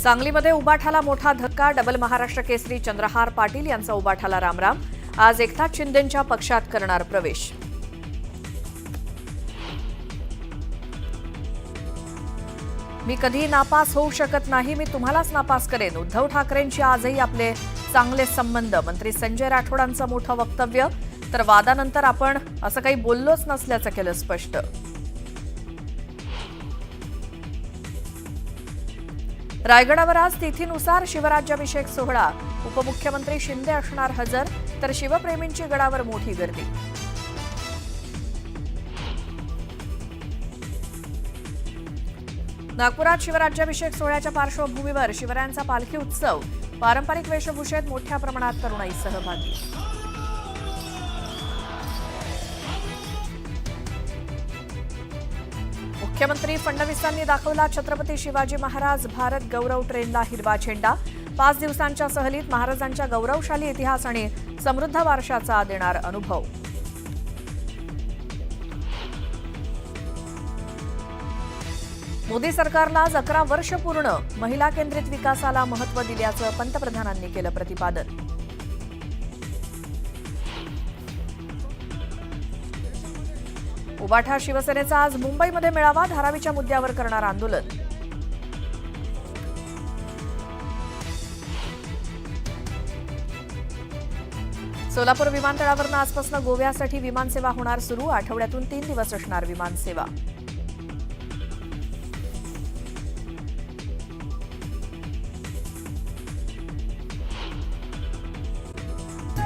सांगलीमध्ये उबाठाला मोठा धक्का. डबल महाराष्ट्र केसरी चंद्रहार पाटील यांचा उबाठाला रामराम. आज एकनाथ शिंदेंच्या पक्षात करणार प्रवेश. मी कधी नापास होऊ शकत नाही, मी तुम्हालाच नापास करेन. उद्धव ठाकरेंशी आजही आपले चांगले संबंध. मंत्री संजय राठोडांचं मोठं वक्तव्य. तर वादानंतर आपण असं काही बोललोच नसल्याचं केलं स्पष्ट. रायगडावर आज तिथीनुसार शिवराज्याभिषेक सोहळा. उपमुख्यमंत्री शिंदे असणार हजर. तर शिवप्रेमींची गडावर मोठी गर्दी. नागपुरात शिवराज्याभिषेक सोहळ्याच्या पार्श्वभूमीवर शिवरायांचा पालखी उत्सव. पारंपरिक वेशभूषेत मोठ्या प्रमाणात तरुणाई सहभागी. मुख्यमंत्री फडणवीसांनी दाखवला छत्रपती शिवाजी महाराज भारत गौरव ट्रेनला हिरवा झेंडा. 5 दिवसांच्या सहलीत महाराजांच्या गौरवशाली इतिहास आणि समृद्ध वारशाचा देणार अनुभव. मोदी सरकारला आज 11 वर्ष पूर्ण. महिला केंद्रित विकासाला महत्त्व दिल्याचं पंतप्रधानांनी केलं प्रतिपादन. उबाठा शिवसेनेचा आज मुंबईमध्ये मेळावा. धारावीच्या मुद्द्यावर करणार आंदोलन. सोलापूर विमानतळावरून आजपासून गोव्यासाठी विमानसेवा होणार सुरू. आठवड्यातून 3 दिवस असणार विमानसेवा.